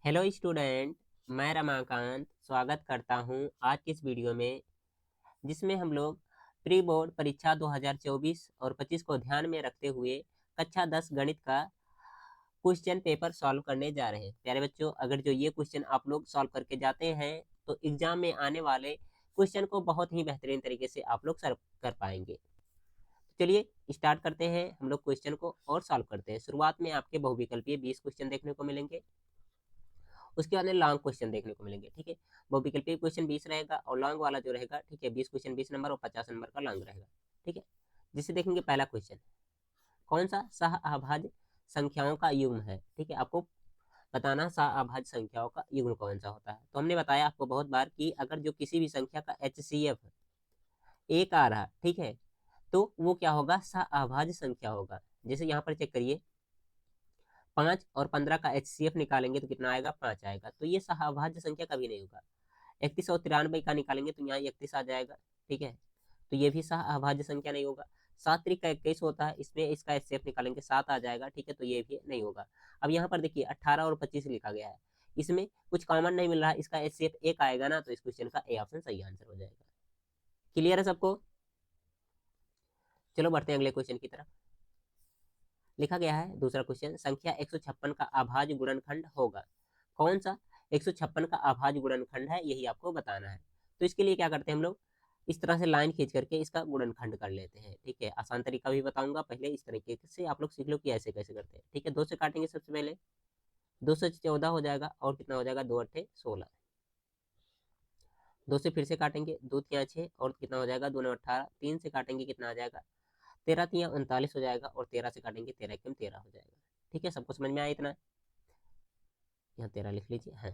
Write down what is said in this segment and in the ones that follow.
Hello student, मैं रमाकांत स्वागत करता हूं आज की इस वीडियो में, जिसमें हम लोग प्री बोर्ड परीक्षा 2024 और 25 को ध्यान में रखते हुए कक्षा 10 गणित का क्वेश्चन पेपर सॉल्व करने जा रहे हैं। प्यारे बच्चों, अगर जो ये क्वेश्चन आप लोग सॉल्व करके जाते हैं तो एग्जाम में आने वाले क्वेश्चन को बहुत ही बेहतरीन तरीके से आप लोग सॉल्व कर पाएंगे। चलिए स्टार्ट करते हैं, हम लोग क्वेश्चन को और सॉल्व करते हैं। शुरुआत में आपके बहुविकल्पीय 20 क्वेश्चन देखने को मिलेंगे, उसके बाद में लॉन्ग क्वेश्चन देखने को मिलेंगे। ठीक है, बहुविकल्पीय क्वेश्चन 20 रहेगा और लॉन्ग वाला जो रहेगा, ठीक है, 20 क्वेश्चन 20 नंबर और 50 नंबर का लॉन्ग रहेगा। ठीक है, जिसे देखेंगे पहला क्वेश्चन, कौन सा सह संख्याओं का युग्म है। ठीक है, आपको बताना सह संख्याओं का युग्म कौन सा होता है। तो हमने बताया आपको बहुत बार कि अगर जो किसी भी संख्या का HCF एक आ रहा, ठीक है, तो वो क्या होगा, सह संख्या होगा। जैसे यहाँ पर चेक करिए, 5 और 15 का HCF निकालेंगे तो कितना आएगा, 5 आएगा, तो ये सहअभाज्य संख्या कभी नहीं होगा। 31 और 93 का निकालेंगे तो यहाँ 31 आ जाएगा। ठीक है, तो ये भी सहअभाज्य संख्या नहीं होगा। 7 त्रिक का 21 होता है, इसमें इसका HCF निकालेंगे 7 आ जाएगा। ठीक है, तो ये भी नहीं होगा। अब यहाँ पर देखिए 18 और 25 लिखा गया है, इसमें कुछ कॉमन नहीं मिल रहा है, इसका HCF 1 आएगा ना, तो इस क्वेश्चन का ए ऑप्शन सही आंसर हो जाएगा। क्लियर है सबको? चलो बढ़ते हैं अगले क्वेश्चन की तरफ। लिखा गया है दूसरा क्वेश्चन, संख्या 156 का अभाज्य गुणनखंड होगा। कौन सा 156 का अभाज्य गुणनखंड है, यही आपको बताना है। तो इसके लिए क्या करते हैं हम लोग, इस तरह से लाइन खींच करके इसका गुणनखंड कर लेते हैं। ठीक है, आसान तरीका भी बताऊंगा, पहले इस तरीके से आप लोग सीख लो कि ऐसे कैसे करते हैं। ठीक है, 2 से काटेंगे सबसे पहले, 2 से 14 हो जाएगा और कितना हो जाएगा, 2 अट्ठे 16। 2 से फिर से काटेंगे, 2 तिया 6 और कितना हो जाएगा, 2 9 18। 3 से काटेंगे कितना आ जाएगा, 13 तिया 39 हो जाएगा और 13 से काटेंगे 13 एकम 13 हो जाएगा। ठीक है, सबको समझ में आया इतना? यहाँ 13 लिख लीजिए। हाँ,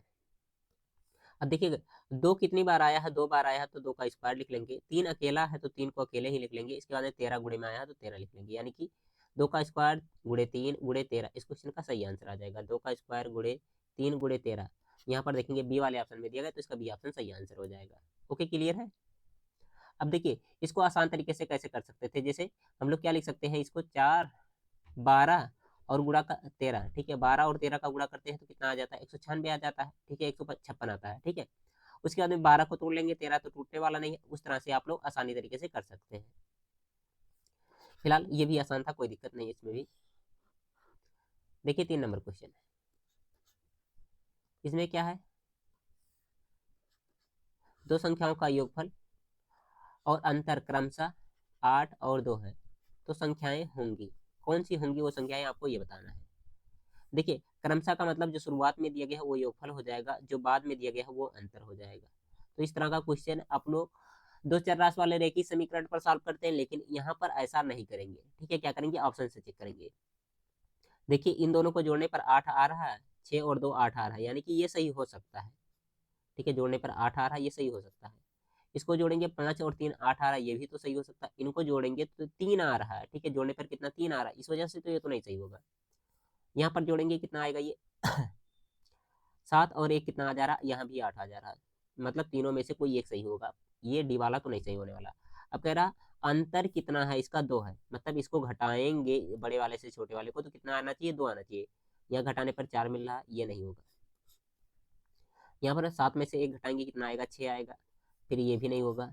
अब देखिएगा, 2 कितनी बार आया है, 2 बार आया है तो 2 का स्क्वायर लिख लेंगे। 3 अकेला है तो 3 को अकेले ही लिख लेंगे। इसके बाद में 13 गुणे में आया है तो 13 लिख लेंगे, यानी कि 2 का स्क्वायर गुणे 3 गुणे 13 इस क्वेश्चन का सही आंसर आ जाएगा। 2 का स्क्वायर गुणे 3 गुणे 13, यहाँ पर देखेंगे बी वाले ऑप्शन में दिया गया, तो इसका बी ऑप्शन सही आंसर हो जाएगा। ओके, क्लियर है? अब देखिए इसको आसान तरीके से कैसे कर सकते थे, जैसे हम लोग क्या लिख सकते हैं, इसको 4 12 और गुणा का 13। ठीक है, 12 और 13 का गुणा करते हैं तो कितना आ जाता है, 196 आ जाता है। ठीक है, 156 आता है। ठीक है, उसके बाद में 12 को तोड़ लेंगे, 13 तो टूटने वाला नहीं है। उस तरह से आप लोग आसानी तरीके से कर सकते हैं। फिलहाल ये भी आसान था, कोई दिक्कत नहीं है इसमें भी। देखिए 3 नंबर क्वेश्चन है, इसमें क्या है, दो संख्याओं का योगफल और अंतर क्रमशः 8 और 2 है, तो संख्याएं होंगी। कौन सी होंगी वो संख्याएं, आपको ये बताना है। देखिए क्रमशः का मतलब जो शुरुआत में दिया गया है वो योगफल हो जाएगा, जो बाद में दिया गया है वो अंतर हो जाएगा। तो इस तरह का क्वेश्चन आप लोग दो चर राशि वाले रेखीय समीकरण पर सॉल्व करते हैं, लेकिन यहाँ पर ऐसा नहीं करेंगे। ठीक है, क्या करेंगे, ऑप्शन से चेक करेंगे। देखिए इन दोनों को जोड़ने पर 8 आ रहा है, 6 और 2 8 आ रहा है, यानी कि ये सही हो सकता है। ठीक है, जोड़ने पर 8 आ रहा है, ये सही हो सकता है। इसको जोड़ेंगे 5 और 3 8 आ रहा है, ये भी तो सही हो सकता है। इनको जोड़ेंगे तो 3 आ रहा है, ठीक है, जोड़ने पर कितना 3 आ रहा है, इस वजह से तो ये तो नहीं सही होगा। यहाँ पर जोड़ेंगे कितना आएगा, ये 7 और 1 कितना आ जा रहा है, यहाँ भी 8 आ जा रहा है, मतलब तीनों में से कोई एक सही होगा। ये डी वाला तो नहीं सही होने वाला। अब कह रहा अंतर कितना है, इसका 2 है, मतलब इसको घटाएंगे बड़े वाले से छोटे वाले को तो कितना आना चाहिए, 2 आना चाहिए। यहाँ घटाने पर 4 मिल रहा है, ये नहीं होगा। यहाँ पर 7 में से 1 घटाएंगे कितना आएगा, 6 आएगा, फिर ये भी नहीं होगा।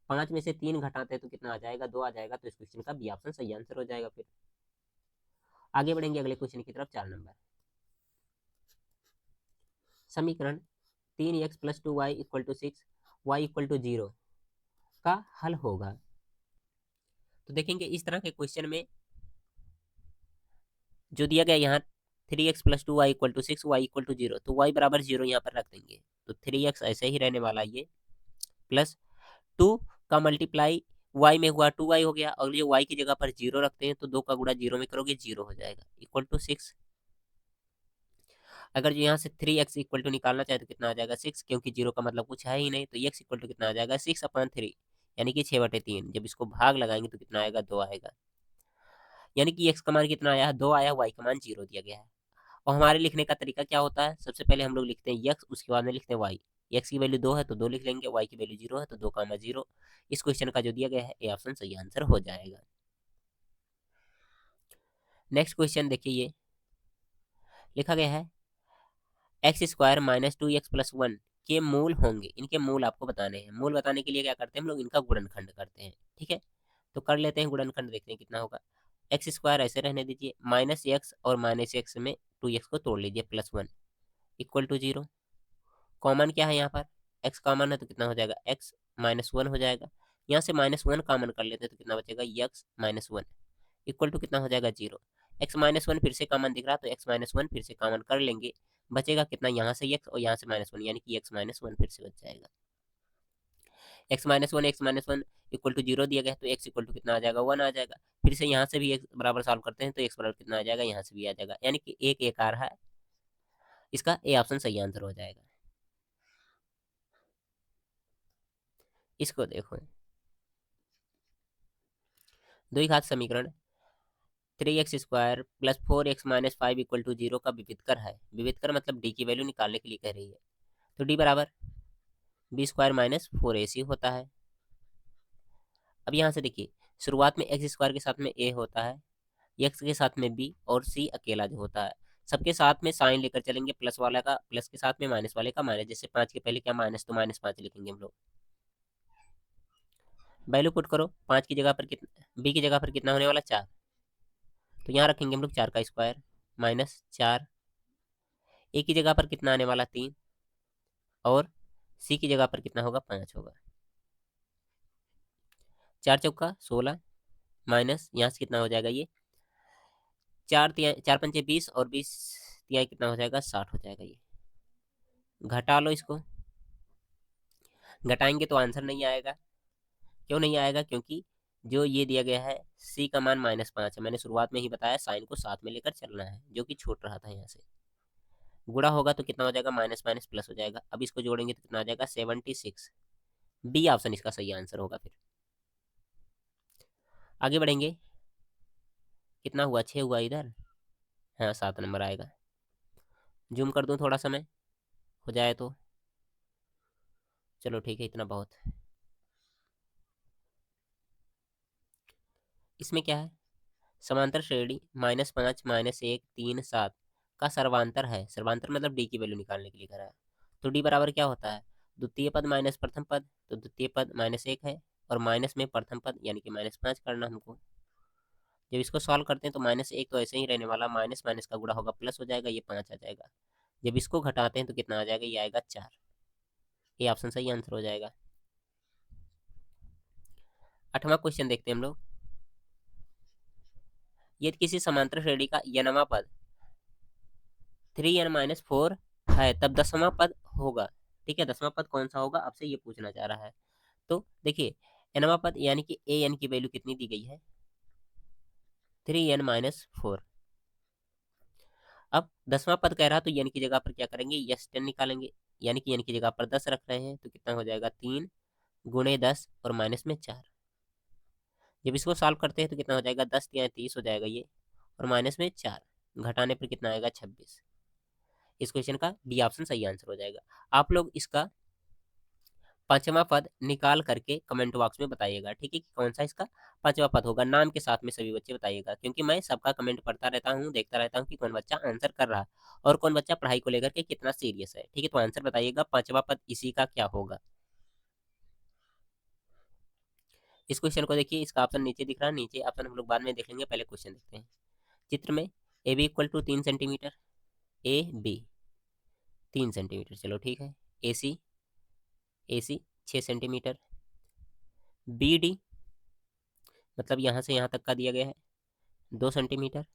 5 में से 3 घटाते हैं तो कितना आ जाएगा, 2 आ जाएगा, तो इस क्वेश्चन का बी ऑप्शन सही आंसर हो जाएगा। फिर आगे बढ़ेंगे अगले क्वेश्चन की तरफ। 4 नंबर समीकरण 3x plus 2y equal to 6 y equal to 0 का हल होगा। तो देखेंगे इस तरह के क्वेश्चन में जो दिया गया यहाँ 3x plus 2y equal to 6 y equal to 0, तो y बराबर 0 यहाँ पर रख देंगे, तो 3x ऐसे ही रहने वाला ये, प्लस 2 का मल्टीप्लाई y में हुआ 2y हो गया, और ये y की जगह पर 0 रखते हैं तो 2 का गुणा 0 में करोगे 0 हो जाएगा, इक्वल टू 6। अगर जो यहाँ से 3x इक्वल टू निकालना चाहे तो कितना आ जाएगा 6, क्योंकि 0 का मतलब कुछ है ही नहीं, तो x इक्वल टू कितना आ जाएगा 6/3, यानी कि 6/3। जब इसको भाग लगाएंगे तो कितना आएगा, 2 आएगा, यानी कि x का मान कितना आया, 2 आया, y का मान 0 दिया गया है। और हमारे लिखने का तरीका क्या होता है, सबसे पहले हम लोग लिखते हैं x, उसके बाद में लिखते हैं y। x की वैल्यू 2 है तो 2 लिख लेंगे, y की वैल्यू 0 है तो 2 कामा 0। इस क्वेश्चन का जो दिया गया है ए ऑप्शन सही आंसर हो जाएगा। नेक्स्ट क्वेश्चन देखिए, ये लिखा गया है एक्स स्क्वायर माइनस 2x+1 के मूल होंगे। इनके मूल आपको बताने हैं। मूल बताने के लिए क्या करते हैं हम लोग, इनका गुणनखंड करते हैं। ठीक है, तो कर लेते हैं गुणनखंड, देखते हैं कितना होगा। एक्स स्क्वायर ऐसे रहने दीजिए, माइनस एक्स और माइनस एक्स में 2x को तोड़ लीजिए, +1 इक्वल टू 0। कॉमन क्या है यहाँ पर, x कॉमन है तो कितना हो जाएगा, x -1 हो जाएगा। यहाँ से -1 कॉमन कर लेते हैं तो कितना बचेगा, x -1 इक्वल टू कितना हो जाएगा, 0। x -1 फिर से कॉमन दिख रहा तो x -1 फिर से कॉमन कर लेंगे, बचेगा कितना, यहाँ से x और यहाँ से -1, यानी कि x -1 फिर से बच जाएगा। x -1 इक्वल टू 0 दिया गया तो x इक्वल टू कितना आ जाएगा, 1 आ जाएगा। फिर से यहाँ से भी x बराबर सॉल्व करते हैं तो x बराबर कितना आ जाएगा, यहाँ से भी आ जाएगा, यानी कि एक आ रहा है। इसका ए ऑप्शन सही आंसर हो जाएगा। इसको देखो, द्विघात समीकरण 3x² + 4x - 5 इक्वल टू 0 का विविधकर है। विविधकर मतलब डी की वैल्यू निकालने के लिए कह रही है। तो डी बराबर b² - 4ac होता है। अब यहाँ से देखिए, शुरुआत में x² के साथ में a होता है, x के साथ में b और c अकेला जो होता है। सबके साथ में साइन लेकर चलेंगे, प्लस वाला का प्लस के साथ में माइनस वाले का माइनस। जैसे 5 के पहले क्या माइनस, तो -5 लिखेंगे हम लोग। वैल्यू पुट करो, 5 की जगह पर कितना, b की जगह पर कितना होने वाला, 4। तो यहाँ रखेंगे हम लोग 4 का स्क्वायर -4। ए की जगह पर कितना आने वाला, 3, और सी की जगह पर कितना होगा, 5 होगा। 4 चौका 16 माइनस यहाँ से कितना हो जाएगा, ये 4 पंचे 20 और 20 तिहाई कितना हो जाएगा, 60 हो जाएगा। ये घटा लो इसको, घटाएंगे तो आंसर नहीं आएगा। क्यों नहीं आएगा, क्योंकि जो ये दिया गया है सी का मान -5 है। मैंने शुरुआत में ही बताया साइन को साथ में लेकर चलना है, जो कि छूट रहा था। यहाँ से गुणा होगा तो कितना हो जाएगा, माइनस माइनस प्लस हो जाएगा। अब इसको जोड़ेंगे तो कितना आ जाएगा, 76। बी ऑप्शन इसका सही आंसर होगा। फिर आगे बढ़ेंगे, कितना हुआ, 6 हुआ इधर, हाँ 7 नंबर आएगा। जूम कर दूं थोड़ा समय हो जाए तो, चलो ठीक है, इतना बहुत। इसमें क्या है, समांतर श्रेणी -5 -1 3 7 का सर्वांतर है। सर्वांतर मतलब डी की वैल्यू निकालने के लिए करा है। तो डी बराबर क्या होता है, द्वितीय पद माइनस प्रथम पद। तो द्वितीय पद -1 है और माइनस में प्रथम पद यानी कि -5 करना हमको। जब इसको सॉल्व करते हैं तो -1 तो ऐसे ही रहने वाला, माइनस माइनस का गुणा होगा प्लस हो जाएगा, ये 5 आ जाएगा। जब इसको घटाते हैं तो कितना आ जाएगा, ये आएगा 4। ये ऑप्शन सही आंसर हो जाएगा। 8वां क्वेश्चन देखते हैं हम लोग। यदि किसी समांतर श्रेणी का nवां पद 3n-4 है, तब 10वां पद होगा। ठीक है, 10वां पद कौन सा होगा, आपसे ये पूछना चाह रहा है। तो देखिए, nवां पद यानी कि an की वैल्यू कितनी दी गई है, 3n-4। अब 10वां पद कह रहा तो n की जगह पर क्या करेंगे, यस 10 निकालेंगे, यानी कि n की जगह पर 10 रख रहे हैं तो कितना हो जाएगा, 3 गुणे 10 और माइनस में 4। जब इसको सॉल्व करते हैं तो कितना हो जाएगा, 10 या 30 हो जाएगा ये, और माइनस में 4 घटाने पर कितना आएगा, 26। इस क्वेश्चन का डी ऑप्शन सही आंसर हो जाएगा। आप लोग इसका 5वां पद निकाल करके कमेंट बॉक्स में बताइएगा, ठीक है, कि कौन सा इसका 5वां पद होगा। नाम के साथ में सभी बच्चे बताइएगा, क्योंकि मैं सबका कमेंट पढ़ता रहता हूँ, देखता रहता हूँ कि कौन बच्चा आंसर कर रहा है और कौन बच्चा पढ़ाई को लेकर के कितना सीरियस है। ठीक है, तो आंसर बताइएगा 5वां पद इसी का क्या होगा। इस क्वेश्चन को देखिए, इसका ऑप्शन नीचे दिख रहा है, नीचे ऑप्शन हम लोग बाद में देख लेंगे, पहले क्वेश्चन देखते हैं। चित्र में A B equal to 3 centimetre, A B 3 centimetre, चलो ठीक है। A C 6 centimetre, B D मतलब यहाँ से यहाँ तक का दिया गया है 2 सेंटीमीटर,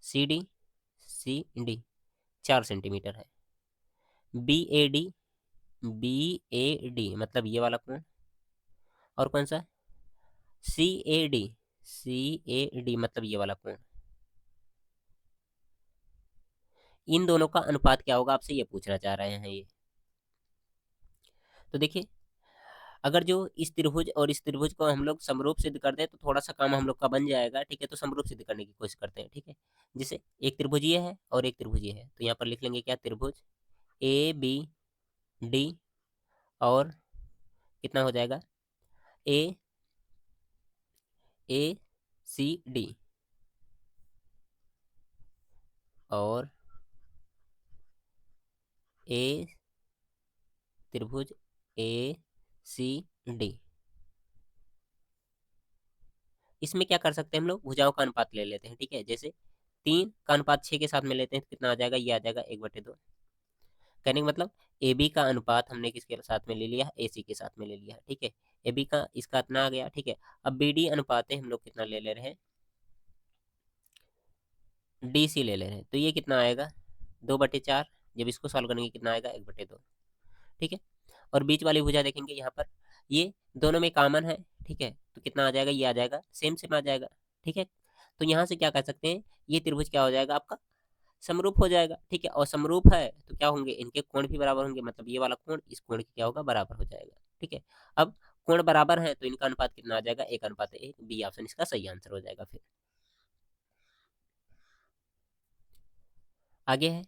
सी डी 4 सेंटीमीटर है, बी ए डी मतलब ये वाला कोण, और कौन सा, सी ए डी मतलब ये वाला कोण। इन दोनों का अनुपात क्या होगा, आपसे ये पूछना चाह रहे हैं ये। तो देखिए, अगर जो इस त्रिभुज और इस त्रिभुज को हम लोग समरूप सिद्ध कर दें तो थोड़ा सा काम हम लोग का बन जाएगा। ठीक है, तो समरूप सिद्ध करने की कोशिश करते हैं। ठीक है, जैसे एक त्रिभुज ये है और एक त्रिभुज ये है, तो यहाँ पर लिख लेंगे क्या, त्रिभुज ए बी डी, और कितना हो जाएगा, ए ए सी डी, और ए त्रिभुज ACD, इसमें क्या कर सकते हैं हम लोग, भुजाओं का अनुपात ले लेते हैं। ठीक है, जैसे 3 का अनुपात 6 के साथ में लेते हैं तो कितना आ जाएगा, ये आ जाएगा 1/2। कहने का मतलब AB का अनुपात हमने किसके साथ में ले लिया, AC के साथ में ले लिया। ठीक है, AB का इसका इतना आ गया। ठीक है, अब BD अनुपात हम लोग कितना ले ले रहे हैं, DC ले ले रहे हैं, तो ये कितना आएगा 2/4। जब इसको सॉल्व करेंगे कितना आएगा 1/2। ठीक है, और बीच वाली भुजा देखेंगे यहाँ पर, ये दोनों में कॉमन है। ठीक है, तो कितना आ जाएगा, ये आ जाएगा सेम सेम आ जाएगा। ठीक है, तो यहाँ से क्या कह सकते हैं, ये त्रिभुज क्या हो जाएगा आपका, समरूप हो जाएगा। ठीक है, और समरूप है तो क्या होंगे, इनके कोण भी बराबर होंगे, मतलब ये वाला कोण इस कोण की क्या होगा, बराबर हो जाएगा। ठीक है, अब कोण बराबर है तो इनका अनुपात कितना आ जाएगा, 1:1। बी ऑप्शन इसका सही आंसर हो जाएगा। फिर आगे है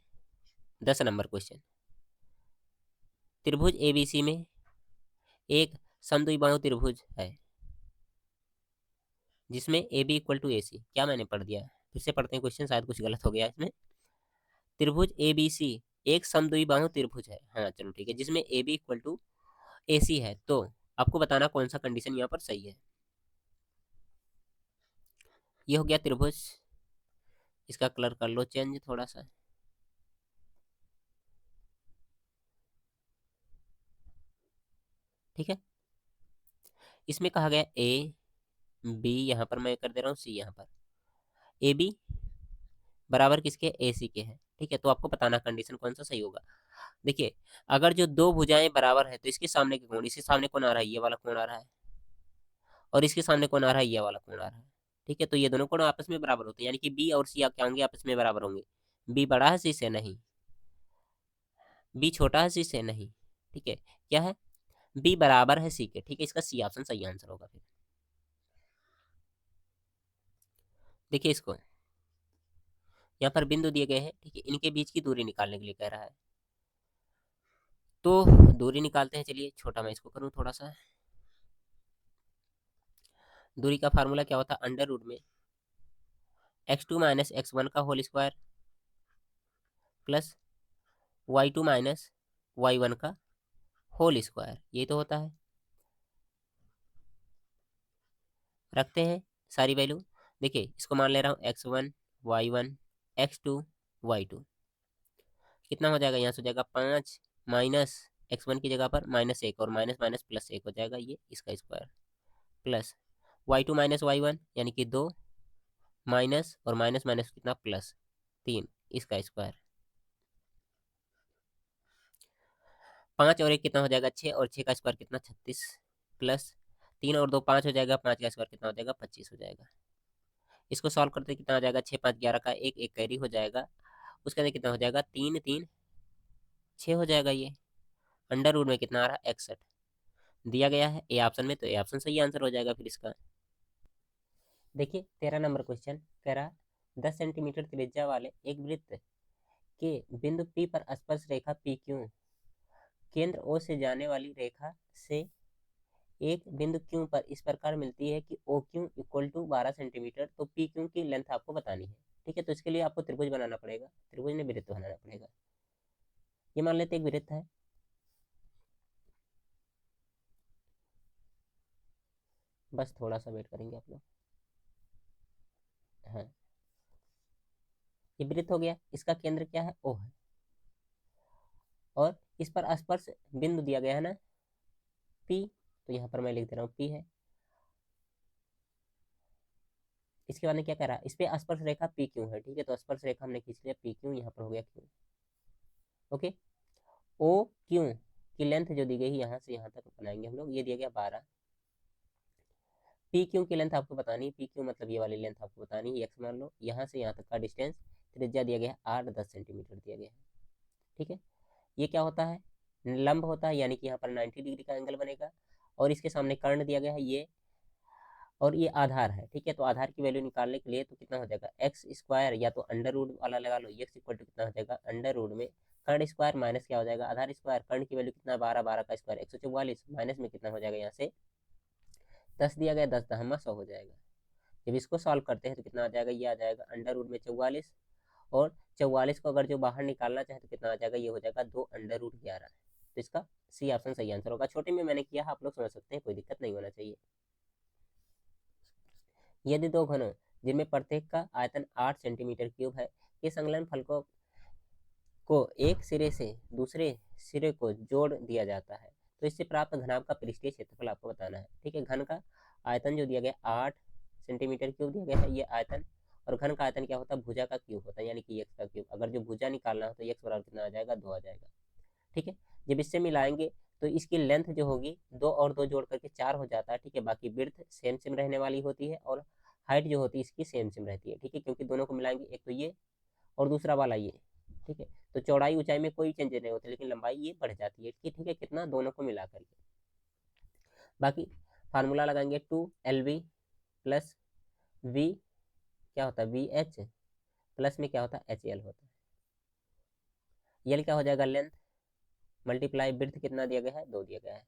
10 नंबर क्वेश्चन। त्रिभुज ABC में एक समद्विबाहु त्रिभुज है जिसमें AB = AC। क्या मैंने पढ़ दिया, फिर से पढ़ते हैं क्वेश्चन, शायद कुछ गलत हो गया इसमें। त्रिभुज ABC एक समद्विबाहु त्रिभुज है, हाँ चलो ठीक है, जिसमें AB = AC है, तो आपको बताना कौन सा कंडीशन यहाँ पर सही है। ये हो गया त्रिभुज, इसका कलर कर लो चेंज थोड़ा सा। ठीक है, इसमें कहा गया AB, यहाँ पर मैं कर दे रहा हूँ C, यहाँ पर AB बराबर किसके, AC के है। ठीक है, तो आपको बताना कंडीशन कौन सा सही होगा। देखिए, अगर जो दो भुजाएं बराबर है तो इसके सामने के कोण, इसके सामने कौन आ रहा है, ये वाला कोण आ रहा है, और इसके सामने कौन आ रहा है, ये वाला कोण आ रहा है। ठीक है, तो ये दोनों कोण आपस में बराबर होते हैं, यानी कि B और C क्या होंगे, आपस में बराबर होंगे। B बड़ा है C से, नहीं। B छोटा है C से, नहीं। ठीक है, क्या है, B बराबर है C के। ठीक है, इसका C ऑप्शन सही आंसर होगा। फिर देखिए, इसको यहाँ पर बिंदु दिए गए हैं। ठीक है, इनके बीच की दूरी निकालने के लिए कह रहा है, तो दूरी निकालते हैं। चलिए, छोटा मैं इसको करूँ थोड़ा सा। दूरी का फार्मूला क्या होता है, अंडर रूट में x2 - x1 का whole square plus y2 - y1 का होल स्क्वायर, ये तो होता है। रखते हैं सारी वैल्यू। देखिए, इसको मान ले रहा हूँ x1 y1 x2 y2, कितना हो जाएगा, यहाँ से हो जाएगा 5 माइनस x1 की जगह पर -1 और माइनस माइनस प्लस 1 हो जाएगा, ये इसका स्क्वायर प्लस y2 - y1 यानी कि 2 माइनस और माइनस माइनस कितना, प्लस 3, इसका स्क्वायर। 5 और 1 कितना हो जाएगा, 6, और 6 का स्क्वायर कितना, 36, प्लस 3 और 2 5 हो जाएगा, 5 का स्क्वायर कितना हो जाएगा, 25 हो जाएगा। इसको सॉल्व करते कितना हो जाएगा, 6 5 11 का एक कैरी हो जाएगा, उसके अंदर कितना हो जाएगा, 3 3 6 हो जाएगा। ये अंडर रूट में कितना आ रहा है, 61 दिया गया है ए ऑप्शन में, तो ए ऑप्शन सही आंसर हो जाएगा फिर इसका। देखिए 13 नंबर क्वेश्चन कह रहा 10 सेंटीमीटर त्रिज्या वाले एक वृत्त के बिंदु P पर स्पर्श रेखा PQ केंद्र O से जाने वाली रेखा से एक बिंदु Q पर इस प्रकार मिलती है कि OQ = 12 सेंटीमीटर, तो PQ की लेंथ आपको बतानी है। ठीक है, तो इसके लिए आपको त्रिभुज बनाना पड़ेगा, त्रिभुज में वृत्त बनाना पड़ेगा। ये मान लेते एक वृत्त है, बस थोड़ा सा वेट करेंगे आप लोग। हाँ, ये वृत्त हो गया, इसका केंद्र क्या है, O है, और इस पर स्पर्श बिंदु दिया गया है ना P, तो यहाँ पर मैं लिख दे रहा हूँ P है। इसके बाद में क्या कह रहा है, इस पे स्पर्श रेखा PQ है। ठीक है, तो स्पर्श रेखा हमने खींच लिया PQ, यहाँ पर हो गया Q। ओके, OQ की लेंथ जो दी गई है यहाँ से यहाँ तक बनाएंगे हम लोग, ये दिया गया 12। PQ की लेंथ आपको बतानी है, PQ मतलब ये वाली लेंथ आपको बतानी है, x मान लो, यहाँ से यहाँ तक का डिस्टेंस त्रिज्या दिया गया है 8-10 सेंटीमीटर दिया गया है। ठीक है, ये क्या होता है, लंब होता है, यानी कि यहाँ पर 90 डिग्री का एंगल बनेगा, और इसके सामने कर्ण दिया गया है ये, और ये आधार है। ठीक है, तो आधार की वैल्यू निकालने के लिए तो कितना हो जाएगा, एक्स स्क्वायर, या तो अंडर रूट वाला लगा लो, एक्स इक्वल टू कितना हो जाएगा, अंडर रूट में कर्ण स्क्वायर माइनस क्या हो जाएगा, आधार स्क्वायर, कर्ण की वैल्यू कितना 12, 12 का स्क्वायर 144, माइनस में कितना हो जाएगा, यहाँ से 10 दिया गया, 10 10 100 हो जाएगा। जब इसको सॉल्व करते हैं तो कितना आ जाएगा, ये आ जाएगा अंडर रूट में 44 और 44 को अगर जो बाहर निकालना चाहे तो कितना आ जाएगा, ये हो जाएगा 2√11। तो इसका सी ऑप्शन सही आंसर होगा। छोटे में मैंने किया, आप लोग समझ सकते हैं, कोई दिक्कत नहीं होना चाहिए। यदि दो घनों जिनमें प्रत्येक का आयतन 8 सेंटीमीटर क्यूब है के संलग्न फलकों को एक सिरे से दूसरे सिरे को जोड़ दिया जाता है तो इससे प्राप्त घनाभ का पृष्ठीय क्षेत्रफल आपको बताना है। ठीक है, घन का आयतन जो दिया गया 8 सेंटीमीटर क्यूब दिया गया है, ये आयतन। और घन का आयतन क्या होता है, भुजा का क्यूब होता है, यानी कि एक्स का क्यूब। अगर जो भुजा निकालना हो तो एक्स बराबर कितना आ जाएगा, 2 आ जाएगा। ठीक है, जब इससे मिलाएंगे तो इसकी लेंथ जो होगी 2 और 2 जोड़ करके 4 हो जाता है। ठीक है, बाकी विड्थ सेम सेम रहने वाली होती है और हाइट जो होती है इसकी सेम सेम रहती है। ठीक है, क्योंकि दोनों को मिलाएंगे, एक तो ये और दूसरा वाला ये। ठीक है, तो चौड़ाई ऊंचाई में कोई चेंज नहीं होती, लेकिन लंबाई ये बढ़ जाती है। ठीक है, कितना, दोनों को मिला करके। बाकी फार्मूला लगाएंगे 2LV प्लस V क्या होता है, VH प्लस में क्या होता है, HL होता है। यल क्या हो जाएगा, लेंथ मल्टीप्लाई विड्थ कितना दिया गया है, 2 दिया गया है,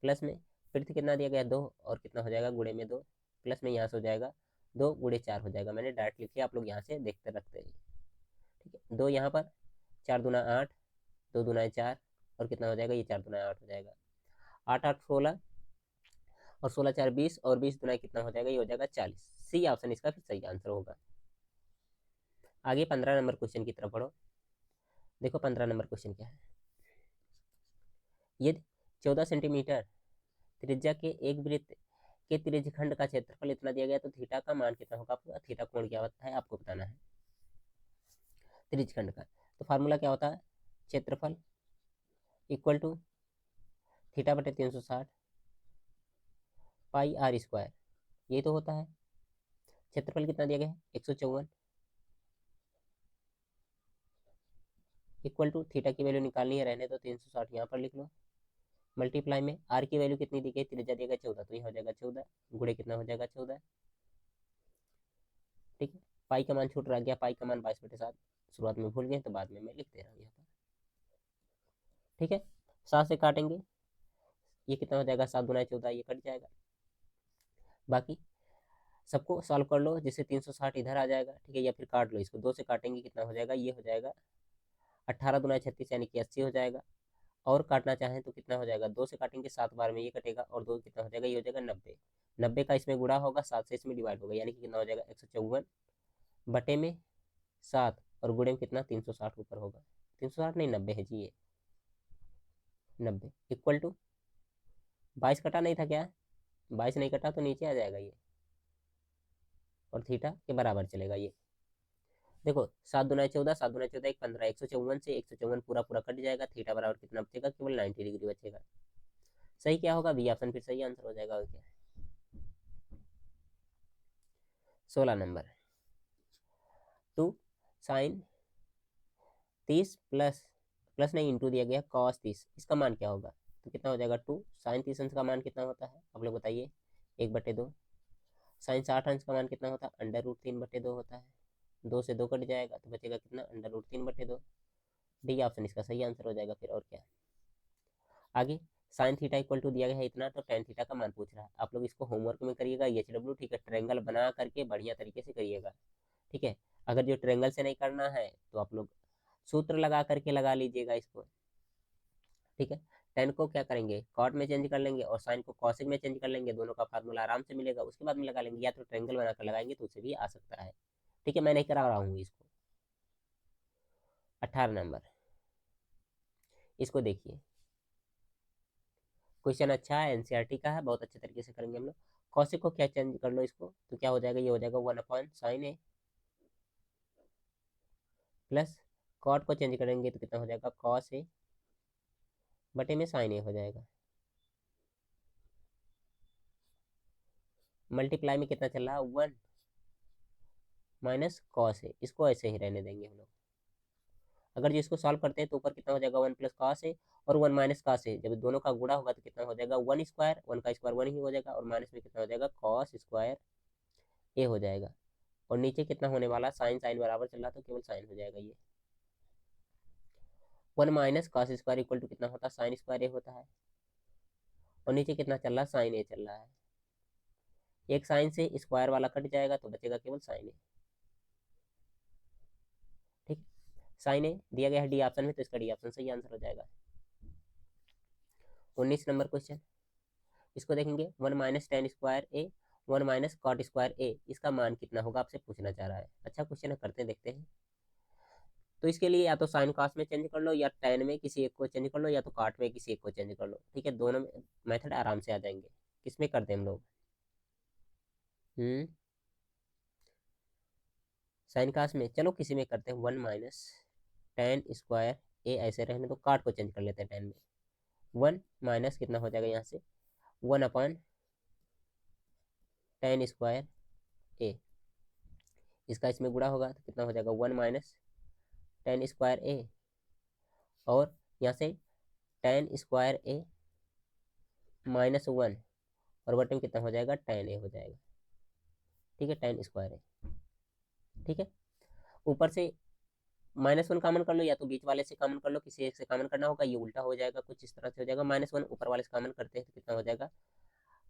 प्लस में विड्थ कितना दिया गया है, 2, और कितना हो जाएगा, गुणे में 2, प्लस में यहाँ से हो जाएगा 2 गुणे 4 हो जाएगा। मैंने डायरेक्ट लिख लिया, आप लोग यहाँ से देखते रखते रहिए। ठीक है, 2 यहाँ पर, 4 दूना 8, 2 दूना 4, और कितना हो जाएगा, ये 4 दूना 8 हो जाएगा, 8 8 16, और 16 4 20, और 20 दूना कितना हो जाएगा, ये हो जाएगा 40। सी ऑप्शन इसका फिर सही आंसर होगा। आगे 15 नंबर क्वेश्चन की तरफ बढ़ो। देखो 15 नंबर क्वेश्चन क्या है। यदि 14 सेंटीमीटर त्रिज्या के एक वृत्त के त्रिज्यखंड का क्षेत्रफल इतना दिया गया तो थीटा का मान कितना होगा, आपको थीटा कोण क्या होता है आपको बताना है त्रिज्यखंड का। तो फार्मूला क्या होता है, क्षेत्रफल इक्वल टू थीटा बटे 360 पाई आर स्क्वायर, ये तो होता है। क्षेत्रफल कितना दिया गया है, 154, इक्वल टू थीटा की वैल्यू निकालनी है, रहने तो 360 यहाँ पर लिख लो, मल्टीप्लाई में आर की वैल्यू कितनी दी गई, त्रिज्या देगा 14, तो ये हो जाएगा 14, गुणे कितना हो जाएगा 14। ठीक है, पाई का मान छूट रह गया, पाई का मान 22/7, शुरुआत में भूल गए तो बाद में मैं लिख दे रहा हूँ यहाँ पर। ठीक है, 7 से काटेंगे, ये कितना हो जाएगा, 7 दूना 14, ये कट जाएगा। बाकी सबको सॉल्व कर लो, जिससे 360 इधर आ जाएगा। ठीक है, या फिर काट लो इसको, 2 से काटेंगे कितना हो जाएगा, ये हो जाएगा 18 दूना 36, यानी कि 80 हो जाएगा। और काटना चाहें तो कितना हो जाएगा, 2 से काटेंगे 7 बार में ये कटेगा, और 2 कितना हो जाएगा, ये हो जाएगा 90। 90 का इसमें गुणा होगा, 7 से इसमें डिवाइड होगा, यानी कि कितना हो जाएगा 154 बटे में 7, और गुणे में कितना 360 ऊपर होगा, 360 नहीं 90 है जी, ये 90 इक्वल टू 22 कटा नहीं था क्या, 22 नहीं कटा तो नीचे आ जाएगा ये, और थीटा के बराबर चलेगा ये। देखो 7 दूना 14, 7 दूना 14 एक 15, 154 से 154 पूरा पूरा कट जाएगा, थीटा बराबर कितना बचेगा, केवल 90 डिग्री बचेगा। सही क्या होगा, बी ऑप्शन फिर सही आंसर हो जाएगा। और क्या, 16 नंबर 2 साइन 30 प्लस प्लस नहीं इंटू दिया गया कॉस 30, इसका मान क्या होगा, तो कितना हो जाएगा 2 साइन 30 अंश का मान कितना होता है आप लोग बताइए, 1/2। साइन 60 अंश का मान कितना होता है, √3/2 होता है। 2 से 2 कट जाएगा तो बचेगा कितना, √3/2। डी ऑप्शन इसका सही आंसर हो जाएगा फिर। और क्या, आगे साइन थीटा इक्वल टू दिया गया है इतना, तो टेन थीटा का मान पूछ रहा है। आप लोग इसको होमवर्क में करिएगा, HW। ठीक है, ट्रायंगल बना करके बढ़िया तरीके से करिएगा। ठीक है, अगर जो ट्रायंगल से नहीं करना है तो आप लोग सूत्र लगा करके लगा लीजिएगा इसको। ठीक है, टेन को क्या करेंगे, कॉट में चेंज कर लेंगे, और साइन को कॉसिक में चेंज कर लेंगे, दोनों का फार्मूला आराम से मिलेगा, उसके बाद में लगा लेंगे, या तो ट्रायंगल बनाकर लगाएंगे तो उससे भी आ सकता है। ठीक है, मैं नहीं करा रहा हूँ इसको। 18 नंबर, इसको देखिए, क्वेश्चन अच्छा है, एनसीईआरटी का है, बहुत अच्छे तरीके से करेंगे हम लोग। कॉसिक को क्या चेंज कर लो इसको, तो क्या हो जाएगा, ये हो जाएगा 1/sin A, प्लस कॉट को चेंज करेंगे तो कितना हो जाएगा, cos A बटे में sin A हो जाएगा, मल्टीप्लाई में कितना चल रहा है 1 माइनस cos A, इसको ऐसे ही रहने देंगे हम लोग। अगर जो इसको सॉल्व करते हैं तो ऊपर कितना हो जाएगा 1 + cos A और 1 - cos A, जब दोनों का गुणा होगा तो कितना हो जाएगा 1 स्क्वायर, 1 का स्क्वायर 1 ही हो जाएगा, और माइनस में कितना हो जाएगा cos स्क्वायर A हो जाएगा। और नीचे कितना होने वाला, साइन साइन बराबर चल रहा तो केवल साइन हो जाएगा, ये 1 - cos स्क्वायर इक्वल टू कितना होता है, साइन स्क्वायर A होता है, और नीचे कितना चल रहा है, साइन A चल रहा है। एक साइन से स्क्वायर वाला कट जाएगा तो बचेगा केवल साइन A। साइन ए दिया गया है डी ऑप्शन में, तो इसका डी ऑप्शन सही आंसर हो जाएगा। 19 नंबर क्वेश्चन, इसको देखेंगे 1 माइनस टेन स्क्वायर ए 1 माइनस कॉट स्क्वायर ए, इसका मान कितना होगा आपसे पूछना चाह रहा है। अच्छा क्वेश्चन है, करते हैं, देखते हैं। तो इसके लिए या तो साइन कॉस में चेंज कर लो, या टेन में किसी एक को चेंज कर लो, या तो कॉट में किसी एक को चेंज कर लो। ठीक है, दोनों मेथड आराम से आ जाएंगे। किसमें करते हैं हम लोग? साइन कॉस में, चलो किसी में करते हैं। 1 माइनस टेन स्क्वायर ए ऐसे रहने तो कॉट को चेंज कर लेते हैं टेन में। 1 माइनस कितना हो जाएगा यहाँ से 1 अपॉन टेन स्क्वायर ए, इसका इसमें गुणा होगा तो कितना हो जाएगा 1 माइनस टेन स्क्वायर ए, और यहाँ से टेन स्क्वायर ए माइनस 1, और बटे में कितना हो जाएगा टेन ए हो जाएगा। ठीक है, टेन स्क्वायर ए। ठीक है, ऊपर से -1 कॉमन कर लो, या तो बीच वाले से कॉमन कर लो, किसी एक से कॉमन करना होगा, ये उल्टा हो जाएगा, कुछ इस तरह से हो जाएगा। -1 ऊपर वाले से कॉमन करते हैं तो कितना हो जाएगा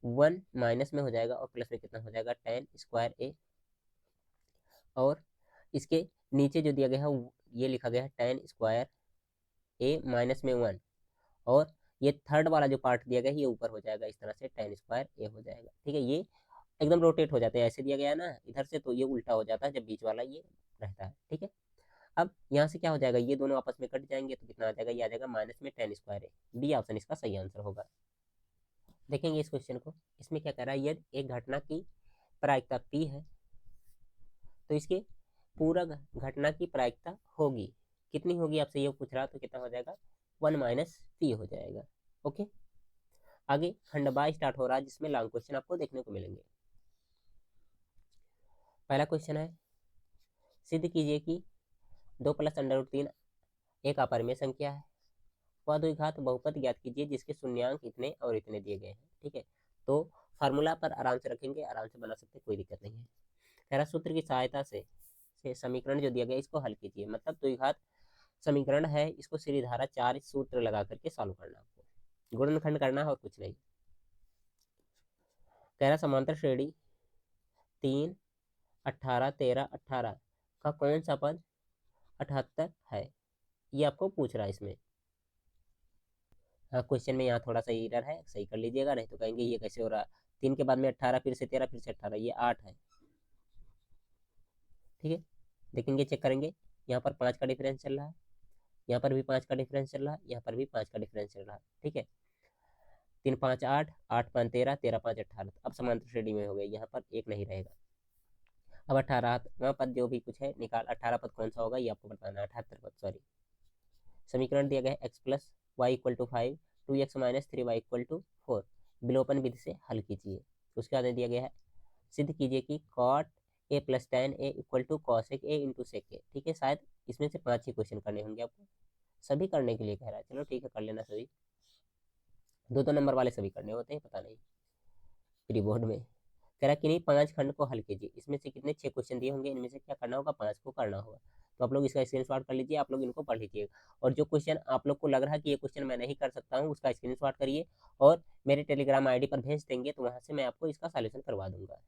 1 माइनस में हो जाएगा, और प्लस में कितना हो जाएगा टेन स्क्वायर ए, और इसके नीचे जो दिया गया है ये लिखा गया है टेन स्क्वायर ए माइनस में 1, और ये थर्ड वाला जो पार्ट दिया गया है ये ऊपर हो जाएगा, इस तरह से टेन स्क्वायर ए हो जाएगा। ठीक है, ये एकदम रोटेट हो जाते हैं, ऐसे दिया गया है ना इधर से, तो ये उल्टा हो जाता है जब बीच वाला ये रहता है। ठीक है, अब यहाँ से क्या हो जाएगा, ये दोनों आपस में कट जाएंगे तो कितना आ जाएगा, ये आ जाएगा माइनस में टेन स्क्वायर ए। बी ऑप्शन इसका सही आंसर होगा। देखेंगे इस क्वेश्चन को, इसमें क्या कह रहा है, यदि एक घटना की प्रायिकता पी है तो इसके पूरा घटना की प्रायिकता होगी, कितनी होगी आपसे ये पूछ रहा, तो कितना हो जाएगा 1 माइनस पी हो जाएगा। ओके, आगे खंड बा स्टार्ट हो रहा है, जिसमें लॉन्ग क्वेश्चन आपको देखने को मिलेंगे। पहला क्वेश्चन है, सिद्ध कीजिए कि 2 प्लस √3 एक अपरिमेय संख्या है, वह द्विघात बहुपद ज्ञात कीजिए जिसके शून्यांक इतने और इतने दिए गए हैं। ठीक है, तो फार्मूला पर आराम से रखेंगे, आराम से बना सकते, कोई दिक्कत नहीं है। खैर, सूत्र की सहायता से समीकरण जो दिया गया इसको हल कीजिए, मतलब द्विघात समीकरण है, इसको सीधी धारा 4 सूत्र लगा करके सॉल्व करना, आपको गुणनखंड करना है और कुछ नहीं। कह रहा समांतर श्रेणी 3 18 13 18 का कौन सा पद 78 है, ये आपको पूछ रहा है इसमें। हाँ, क्वेश्चन में यहाँ थोड़ा सा एरर है, सही कर लीजिएगा, नहीं तो कहेंगे ये कैसे हो रहा, 3 के बाद में 18 फिर से 13 फिर से 18, ये 8 है। ठीक है, देखेंगे, चेक करेंगे, यहाँ पर 5 का डिफरेंस चल रहा है, यहाँ पर भी 5 का डिफरेंस चल रहा है, यहाँ पर भी 5 का डिफरेंस चल रहा है। ठीक है, 3 5 8 8 5 13 13 5 18, अब समांतर श्रेणी में हो गए, यहाँ पर एक नहीं रहेगा। अब 18वां पद जो भी कुछ है निकाल, 18 पद कौन सा होगा ये आपको बताना है, 78 पद, सॉरी। समीकरण दिया गया है x plus Y equal to 5 2x minus 3y equal to 4, विलोपन विधि से हल कीजिए। उसके बाद दिया गया है, सिद्ध कीजिए कि cot A plus ten A equal to cosec A into sec A. ठीक है, शायद इसमें से 5 ही क्वेश्चन करने होंगे आपको, सभी करने के लिए कह रहा है, चलो ठीक है कर लेना सभी, 2 नंबर वाले सभी करने होते हैं, पता नहीं प्री बोर्ड में। कह रहा कि नहीं 5 खंड को हल कीजिए, इसमें से कितने 6 क्वेश्चन दिए होंगे, इनमें से क्या करना होगा 5 को करना होगा। तो आप लोग इसका स्क्रीनशॉट कर लीजिए, आप लोग इनको पढ़ लीजिएगा, और जो क्वेश्चन आप लोग को लग रहा है कि ये क्वेश्चन मैं नहीं कर सकता हूँ उसका स्क्रीनशॉट करिए और मेरे टेलीग्राम आईडी पर भेज देंगे, तो वहाँ से मैं आपको इसका सॉल्यूशन करवा दूंगा।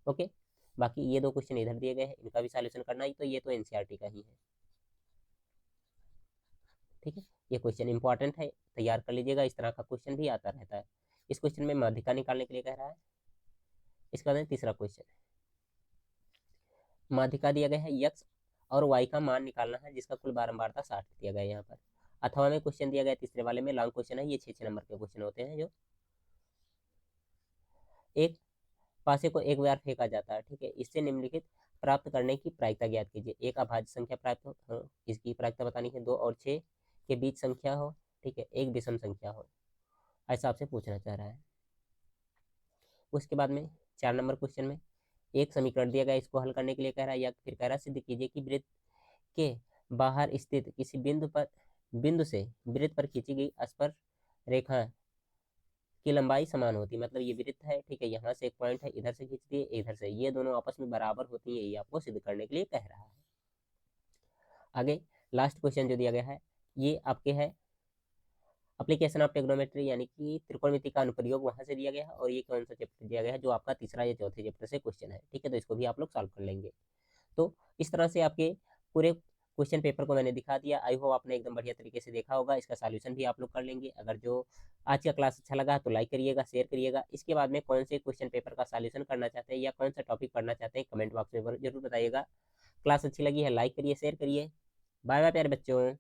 ओके, बाकी ये 2 क्वेश्चन इधर दिए गए हैं, इनका भी सॉल्यूशन करना ही, तो ये तो एनसीईआरटी का ही है। ठीक है, ये क्वेश्चन इंपॉर्टेंट है, तैयार कर लीजिएगा, इस तरह का क्वेश्चन भी आता रहता है। इस क्वेश्चन में माध्यिका निकालने के लिए कह रहा है। इसका बाद तीसरा क्वेश्चन, माध्यिका दिया गया है x और y का मान निकालना है जिसका कुल बारंबारता 60 दिया गया है यहाँ पर। अथवा में क्वेश्चन दिया गया तीसरे वाले में, लॉन्ग क्वेश्चन है, ये 6 नंबर के क्वेश्चन होते हैं। जो एक पासे को एक बार फेंका जाता है, ठीक है, इससे निम्नलिखित प्राप्त करने की प्रायिकता ज्ञात कीजिए। एक अभाज्य संख्या प्राप्त हो, इसकी प्रायिकता बतानी है, 2 और 6 के बीच संख्या हो, ठीक है, एक विषम संख्या हो, ऐसा आपसे पूछना चाह रहा है। उसके बाद में 4 नंबर क्वेश्चन में एक समीकरण दिया गया, इसको हल करने के लिए कह रहा है, या फिर कह रहा है सिद्ध कीजिए कि वृत्त के बाहर स्थित किसी बिंदु से वृत्त पर खींची गई स्पर्श रेखा की लंबाई समान होती है। मतलब ये वृत्त है, ठीक है, यहाँ से एक पॉइंट है, इधर से खींचती है, इधर से, ये दोनों आपस में बराबर होती है, ये आपको सिद्ध करने के लिए कह रहा है। आगे लास्ट क्वेश्चन जो दिया गया है ये आपके है एप्लीकेशन ऑफ ट्रिग्नोमेट्री, यानी कि त्रिकोणमिति का अनुप्रयोग, वहां से दिया गया है, और ये कौन सा चैप्टर दिया गया है, जो आपका तीसरा या चौथे चैप्टर से क्वेश्चन है। ठीक है, तो इसको भी आप लोग सॉल्व कर लेंगे। तो इस तरह से आपके पूरे क्वेश्चन पेपर को मैंने दिखा दिया। आई होप आपने एकदम बढ़िया तरीके से देखा होगा। इसका सॉल्यूशन भी आप लोग कर लेंगे। अगर जो आज का क्लास अच्छा लगा तो लाइक करिएगा, शेयर करिएगा। इसके बाद में कौन से क्वेश्चन पेपर का सॉल्यूशन करना चाहते हैं या कौन सा टॉपिक पढ़ना चाहते हैं कमेंट बॉक्स में जरूर बताइएगा। क्लास अच्छी लगी है लाइक करिए, शेयर करिए। बाय बाय प्यारे बच्चों।